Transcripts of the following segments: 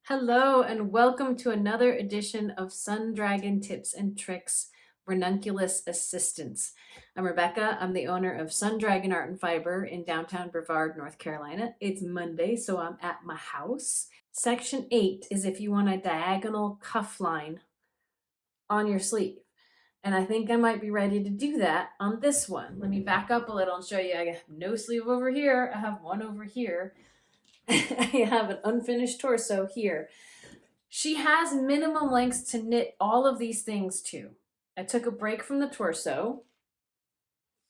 Hello and welcome to another edition of Sun Dragon Tips and Tricks Ranunculus Assistance. I'm Rebecca. I'm the owner of Sun Dragon Art and Fiber in downtown Brevard, North Carolina. It's Monday, so I'm at my house. Section 8 is if you want a diagonal cuff line on your sleeve. And I think I might be ready to do that on this one. Let me back up a little and show you. I have no sleeve over here. I have one over here. I have an unfinished torso here. She has minimum lengths to knit all of these things to. I took a break from the torso,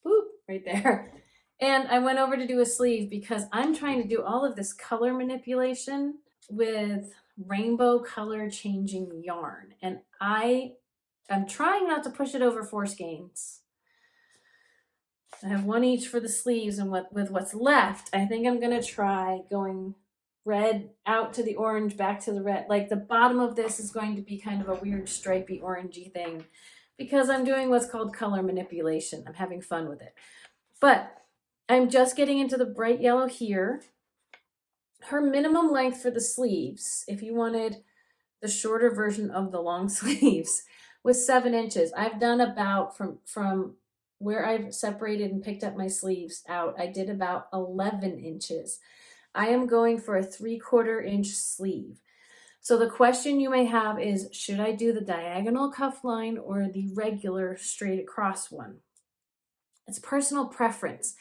boop, right there, and I went over to do a sleeve because I'm trying to do all of this color manipulation with rainbow color changing yarn, and I'm trying not to push it over 4 skeins. I have one each for the sleeves, and with what's left, I think I'm gonna try going red out to the orange, back to the red. Like the bottom of this is going to be kind of a weird stripy orangey thing because I'm doing what's called color manipulation. I'm having fun with it. But I'm just getting into the bright yellow here. Her minimum length for the sleeves, if you wanted the shorter version of the long sleeves, was 7 inches. I've done about from where I've separated and picked up my sleeves out, I did about 11 inches. I am going for a 3/4 inch sleeve. So the question you may have is, should I do the diagonal cuff line or the regular straight across one? It's personal preference.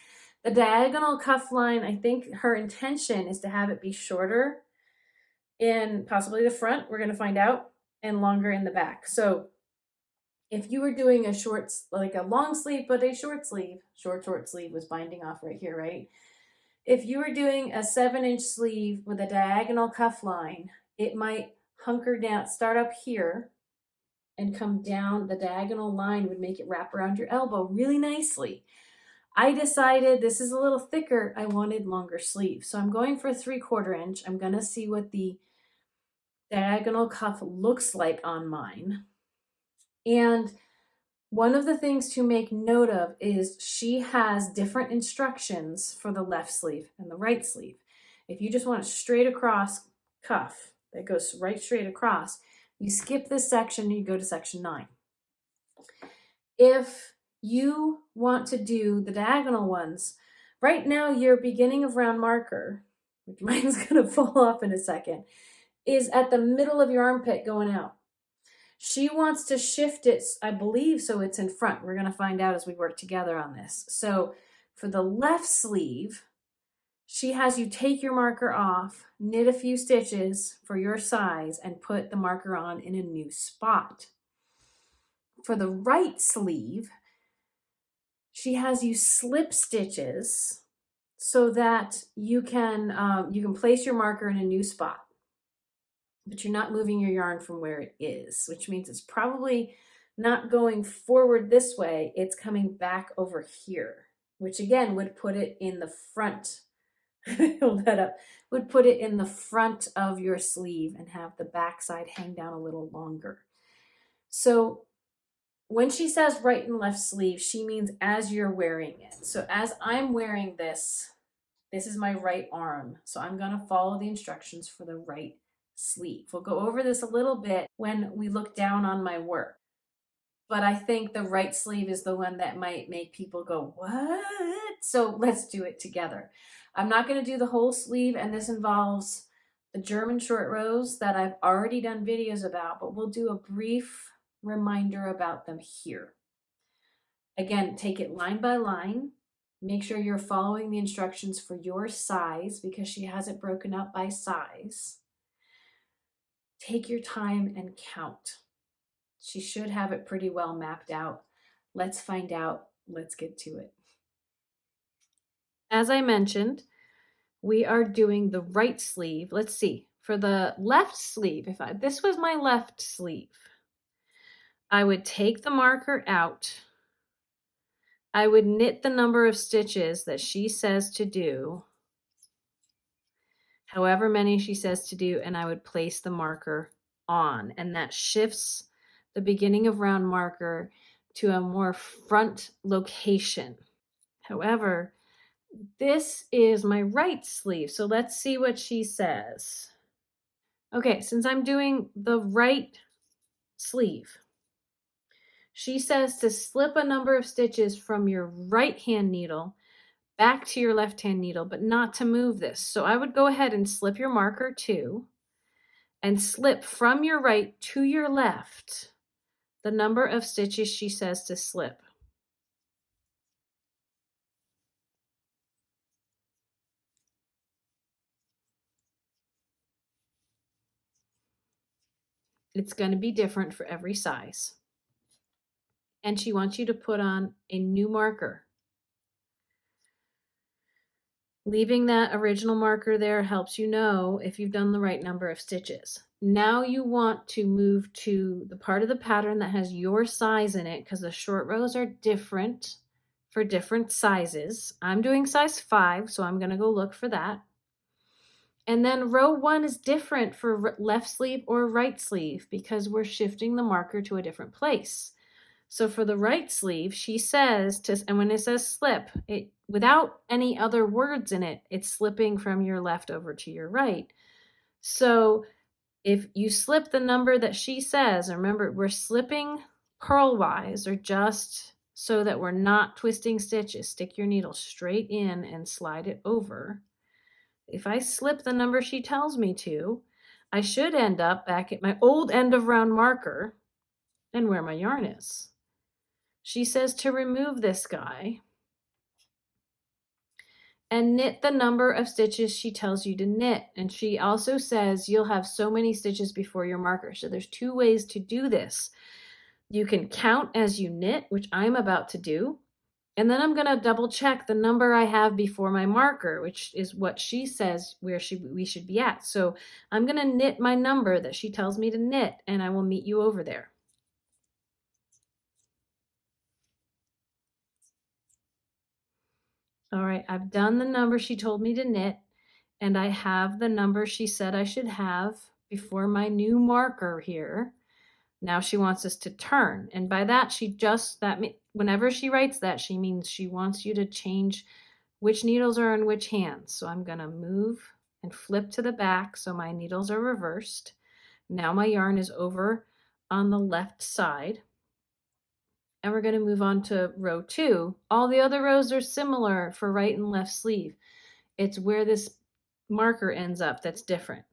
The diagonal cuff line, I think her intention is to have it be shorter in possibly the front, we're going to find out, and longer in the back. So if you were doing a short, like a long sleeve, but a short sleeve, short sleeve was binding off right here, right? If you were doing a 7-inch sleeve with a diagonal cuff line, it might hunker down, start up here and come down. The diagonal line would make it wrap around your elbow really nicely. I decided this is a little thicker. I wanted longer sleeves. So I'm going for a 3/4 inch. I'm going to see what the diagonal cuff looks like on mine. And one of the things to make note of is she has different instructions for the left sleeve and the right sleeve. If you just want a straight across cuff that goes right straight across, you skip this section and you go to section 9. If you want to do the diagonal ones, right now your beginning of round marker, which mine's going to fall off in a second, is at the middle of your armpit going out. She wants to shift it, I believe, so it's in front. We're going to find out as we work together on this. So for the left sleeve, she has you take your marker off, knit a few stitches for your size, and put the marker on in a new spot. For the right sleeve, she has you slip stitches so that you can place your marker in a new spot, but you're not moving your yarn from where it is, which means it's probably not going forward this way. It's coming back over here, which again would put it in the front. Hold that up. Would put it in the front of your sleeve and have the back side hang down a little longer. So when she says right and left sleeve, she means as you're wearing it. So as I'm wearing this, this is my right arm. So I'm going to follow the instructions for the right sleeve. We'll go over this a little bit when we look down on my work. But I think the right sleeve is the one that might make people go, what? So let's do it together. I'm not going to do the whole sleeve, and this involves the German short rows that I've already done videos about, but we'll do a brief reminder about them here. Again, take it line by line. Make sure you're following the instructions for your size because she has it broken up by size. Take your time and count. She should have it pretty well mapped out. Let's find out. Let's get to it. As I mentioned, we are doing the right sleeve. Let's see. For the left sleeve, if this was my left sleeve, I would take the marker out. I would knit the number of stitches that she says to do, however many she says to do, and I would place the marker on, and that shifts the beginning of round marker to a more front location. However, this is my right sleeve, so let's see what she says. Okay, since I'm doing the right sleeve, she says to slip a number of stitches from your right hand needle back to your left hand needle, but not to move this. So I would go ahead and slip your marker too, and slip from your right to your left the number of stitches she says to slip. It's going to be different for every size. And she wants you to put on a new marker. Leaving that original marker there helps you know if you've done the right number of stitches. Now you want to move to the part of the pattern that has your size in it, because the short rows are different for different sizes. I'm doing size 5, so I'm going to go look for that. And then row 1 is different for left sleeve or right sleeve because we're shifting the marker to a different place. So for the right sleeve, she says to, and when it says slip, it without any other words in it, it's slipping from your left over to your right. So if you slip the number that she says, remember we're slipping purlwise, or just so that we're not twisting stitches. Stick your needle straight in and slide it over. If I slip the number she tells me to, I should end up back at my old end of round marker and where my yarn is. She says to remove this guy and knit the number of stitches she tells you to knit. And she also says you'll have so many stitches before your marker. So there's 2 ways to do this. You can count as you knit, which I'm about to do. And then I'm going to double check the number I have before my marker, which is what she says we should be at. So I'm going to knit my number that she tells me to knit, and I will meet you over there. All right, I've done the number she told me to knit, and I have the number she said I should have before my new marker here. Now she wants us to turn, and by that whenever she writes that, she means she wants you to change which needles are in which hands. So I'm going to move and flip to the back so my needles are reversed. Now my yarn is over on the left side. And we're going to move on to row 2. All the other rows are similar for right and left sleeve. It's where this marker ends up that's different.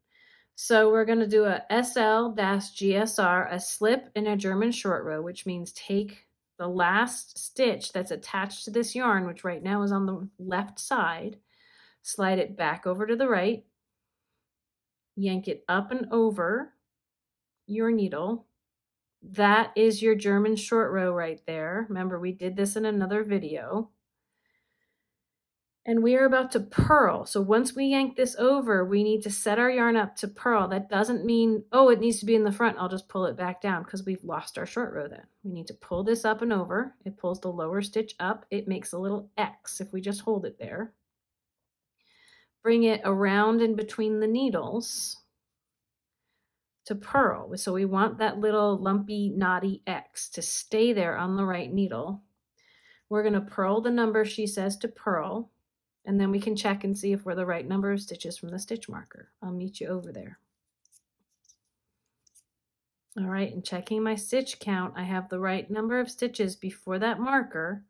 So we're going to do a SL-GSR, a slip in a German short row, which means take the last stitch that's attached to this yarn, which right now is on the left side, slide it back over to the right, yank it up and over your needle. That is your German short row right there. Remember, we did this in another video. And we are about to purl. So once we yank this over, we need to set our yarn up to purl. That doesn't mean, oh, it needs to be in the front. I'll just pull it back down because we've lost our short row then. We need to pull this up and over. It pulls the lower stitch up. It makes a little X if we just hold it there. Bring it around in between the needles to purl. So we want that little lumpy, knotty X to stay there on the right needle. We're going to purl the number she says to purl. And then we can check and see if we're the right number of stitches from the stitch marker. I'll meet you over there. All right, and checking my stitch count, I have the right number of stitches before that marker.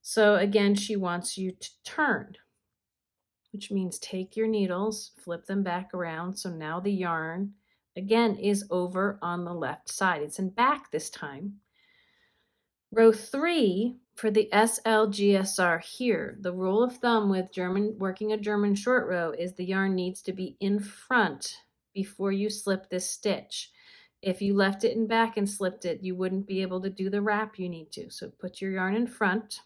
So again, she wants you to turn, which means take your needles, flip them back around. So now the yarn, again, is over on the left side. It's in back this time. Row 3 for the SLGSR here, the rule of thumb with working a German short row is the yarn needs to be in front before you slip this stitch. If you left it in back and slipped it, you wouldn't be able to do the wrap you need to. So put your yarn in front.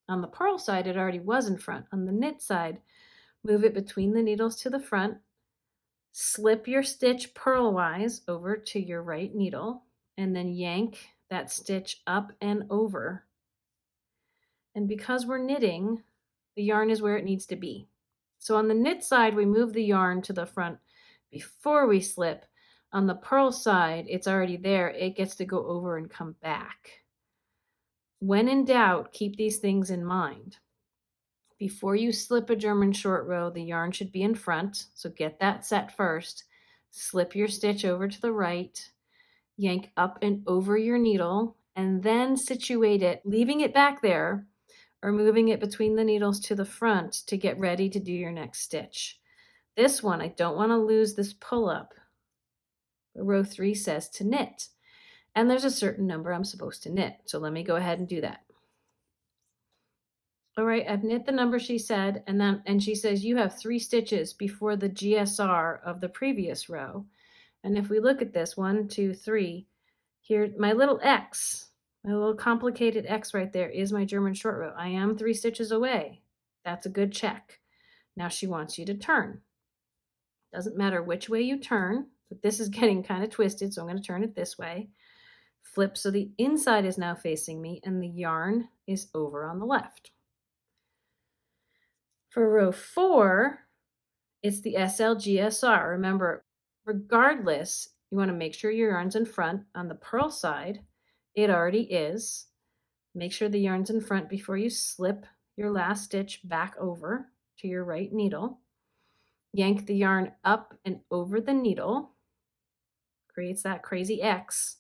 On the purl side, it already was in front. On the knit side, move it between the needles to the front. Slip your stitch purlwise over to your right needle, and then yank that stitch up and over. And because we're knitting, the yarn is where it needs to be. So on the knit side, we move the yarn to the front before we slip. On the purl side, it's already there. It gets to go over and come back. When in doubt, keep these things in mind. Before you slip a German short row, the yarn should be in front. So get that set first. slip your stitch over to the right, yank up and over your needle, and then situate it, leaving it back there or moving it between the needles to the front to get ready to do your next stitch. This one, I don't want to lose this pull up. Row 3 says to knit, and there's a certain number I'm supposed to knit. So let me go ahead and do that. All right, I've knit the number she said, and she says you have 3 stitches before the GSR of the previous row. And if we look at this, 1, 2, 3, here, my little X, my little complicated X right there is my German short row. I am 3 stitches away. That's a good check. Now she wants you to turn. Doesn't matter which way you turn, but this is getting kind of twisted, so I'm going to turn it this way. Flip so the inside is now facing me and the yarn is over on the left. For row 4, it's the SLGSR. Remember, regardless, you want to make sure your yarn's in front. On the purl side, it already is. Make sure the yarn's in front before you slip your last stitch back over to your right needle. Yank the yarn up and over the needle. Creates that crazy X.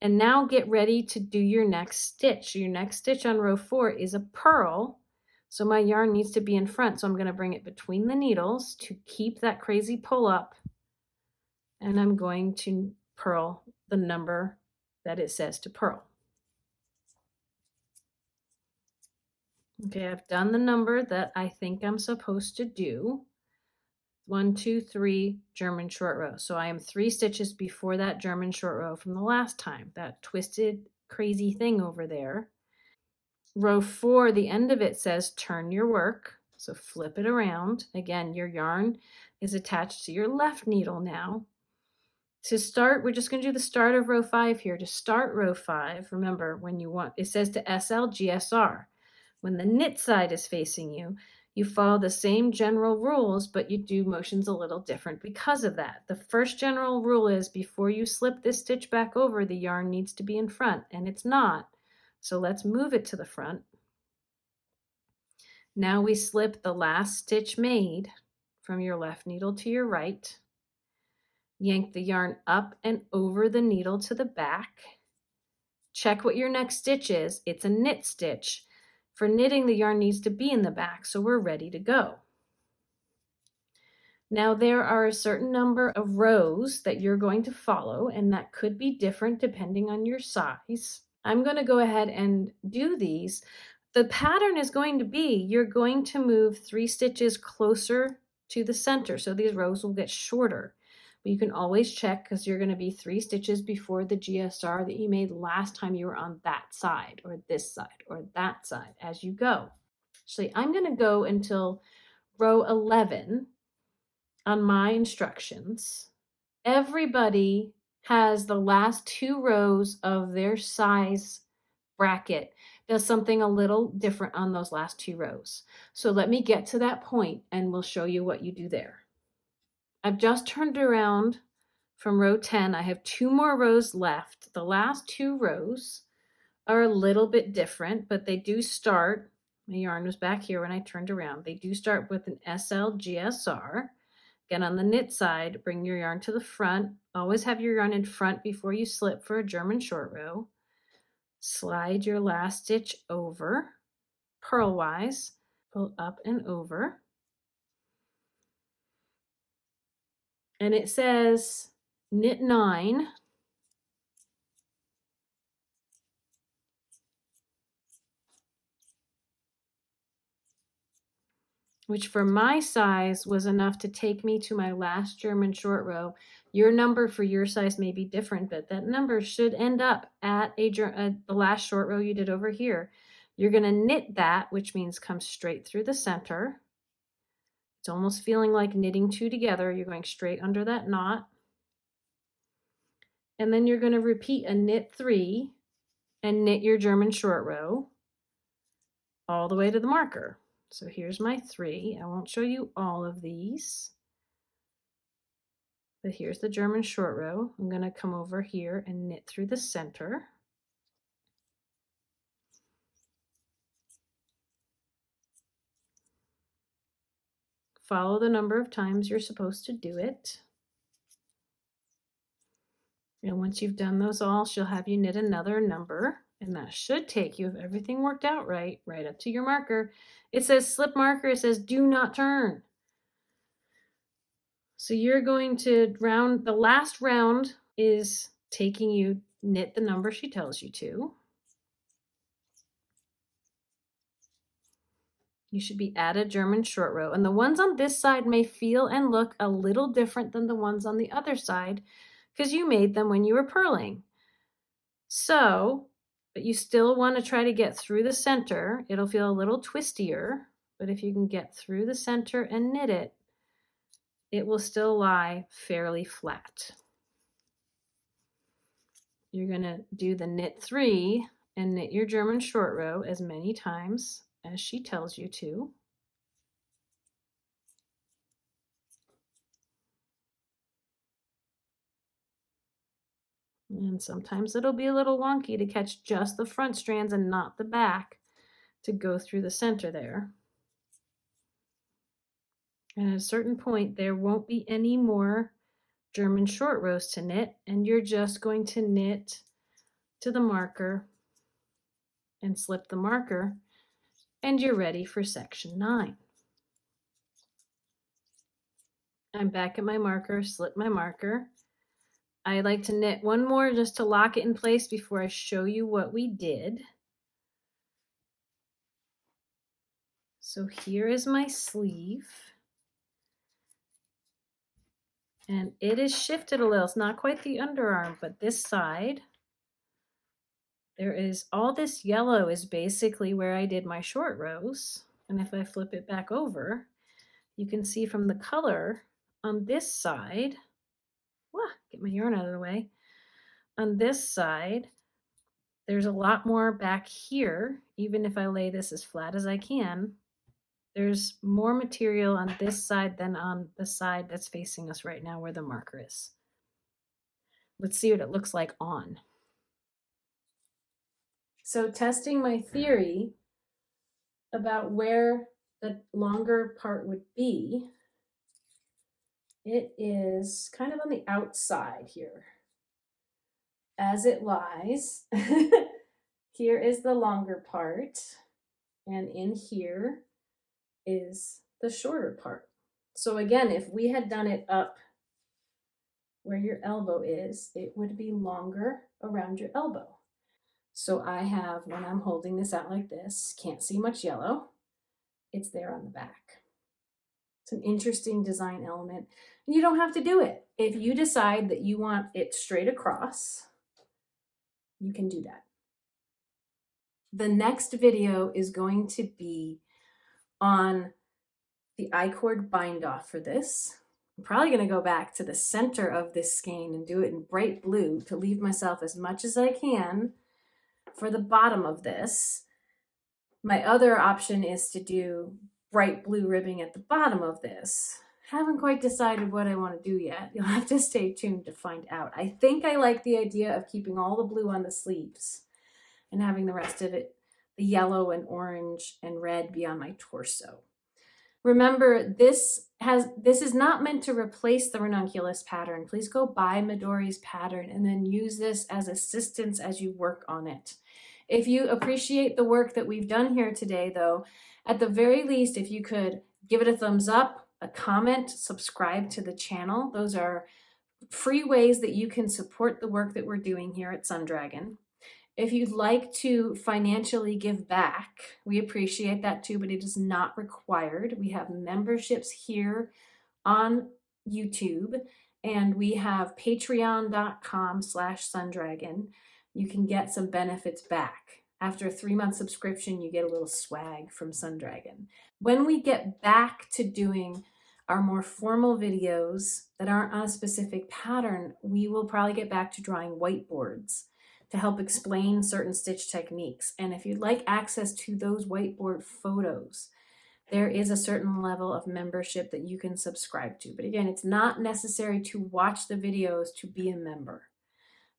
And now get ready to do your next stitch. Your next stitch on row 4 is a purl. So my yarn needs to be in front. So I'm going to bring it between the needles to keep that crazy pull up. And I'm going to purl the number that it says to purl. Okay, I've done the number that I think I'm supposed to do. 1, 2, 3 German short row. So I am 3 stitches before that German short row from the last time, that twisted crazy thing over there. Row 4, the end of it says turn your work. So flip it around. Again, your yarn is attached to your left needle now. To start, we're just going to do the start of row 5 here. To start row 5, remember when you want, it says to SLGSR. When the knit side is facing you, you follow the same general rules, but you do motions a little different because of that. The first general rule is before you slip this stitch back over, the yarn needs to be in front, and it's not. So let's move it to the front. Now we slip the last stitch made from your left needle to your right. Yank the yarn up and over the needle to the back. Check what your next stitch is. It's a knit stitch. For knitting, the yarn needs to be in the back, so we're ready to go. Now there are a certain number of rows that you're going to follow, and that could be different depending on your size. I'm going to go ahead and do these. The pattern is going to be, you're going to move 3 stitches closer to the center, so these rows will get shorter. But you can always check because you're going to be 3 stitches before the GSR that you made last time you were on that side, or this side, or that side as you go. Actually, I'm going to go until row 11 on my instructions. Everybody has the last 2 rows of their size bracket does something a little different on those last 2 rows. So let me get to that point and we'll show you what you do there. I've just turned around from row 10. I have 2 more rows left. The last 2 rows are a little bit different, but they do start, my yarn was back here when I turned around. They do start with an SLGSR. Again, on the knit side, bring your yarn to the front. Always have your yarn in front before you slip for a German short row. Slide your last stitch over, purlwise, pull up and over. And it says knit 9. Which for my size was enough to take me to my last German short row. Your number for your size may be different, but that number should end up at the last short row you did over here. You're going to knit that, which means come straight through the center. It's almost feeling like knitting 2 together. You're going straight under that knot. And then you're going to repeat a knit 3 and knit your German short row all the way to the marker. So here's my 3. I won't show you all of these, but here's the German short row. I'm going to come over here and knit through the center. Follow the number of times you're supposed to do it. And once you've done those all, she'll have you knit another number, and that should take you, if everything worked out right up to your marker. It says slip marker, it says do not turn. So you're going to round, the last round is taking you, knit the number she tells you to. You should be at a German short row. And the ones on this side may feel and look a little different than the ones on the other side because you made them when you were purling. So, but you still want to try to get through the center. It'll feel a little twistier, but if you can get through the center and knit it, it will still lie fairly flat. You're going to do the knit 3 and knit your German short row as many times as she tells you to. And sometimes it'll be a little wonky to catch just the front strands and not the back to go through the center there. And at a certain point, there won't be any more German short rows to knit, and you're just going to knit to the marker and slip the marker, and you're ready for section 9. I'm back at my marker, slip my marker. I like to knit one more just to lock it in place before I show you what we did. So here is my sleeve. And it is shifted a little. It's not quite the underarm, but this side, there is all this yellow is basically where I did my short rows. And if I flip it back over, you can see from the color on this side, get my yarn out of the way. On this side, there's a lot more back here, even if I lay this as flat as I can. There's more material on this side than on the side that's facing us right now where the marker is. Let's see what it looks like on. So testing my theory about where the longer part would be, it is kind of on the outside here. As it lies, here is the longer part, and in here is the shorter part. So again, if we had done it up where your elbow is, it would be longer around your elbow. So I have, when I'm holding this out like this, can't see much yellow. It's there on the back. It's an interesting design element. You don't have to do it. If you decide that you want it straight across, you can do that. The next video is going to be on the I-cord bind off for this. I'm probably going to go back to the center of this skein and do it in bright blue to leave myself as much as I can for the bottom of this. My other option is to do bright blue ribbing at the bottom of this. Haven't quite decided what I want to do yet. You'll have to stay tuned to find out. I think I like the idea of keeping all the blue on the sleeves and having the rest of it, the yellow and orange and red, be on my torso. Remember, this is not meant to replace the Ranunculus pattern. Please go buy Midori's pattern and then use this as assistance as you work on it. If you appreciate the work that we've done here today, though, at the very least, if you could give it a thumbs up, a comment, subscribe to the channel. Those are free ways that you can support the work that we're doing here at Sundragon. If you'd like to financially give back, we appreciate that too, but it is not required. We have memberships here on YouTube, and we have patreon.com/sundragon. You can get some benefits back. After a 3-month subscription, you get a little swag from Sundragon. When we get back to doing our more formal videos that aren't on a specific pattern, we will probably get back to drawing whiteboards to help explain certain stitch techniques. And if you'd like access to those whiteboard photos, there is a certain level of membership that you can subscribe to. But again, it's not necessary to watch the videos to be a member.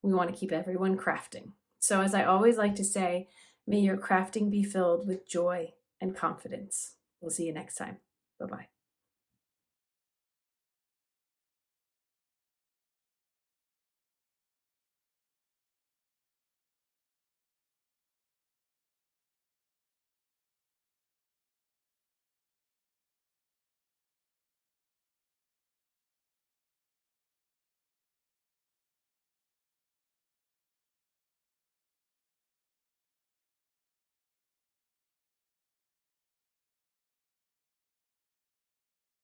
We want to keep everyone crafting. So as I always like to say, may your crafting be filled with joy and confidence. We'll see you next time. Bye-bye.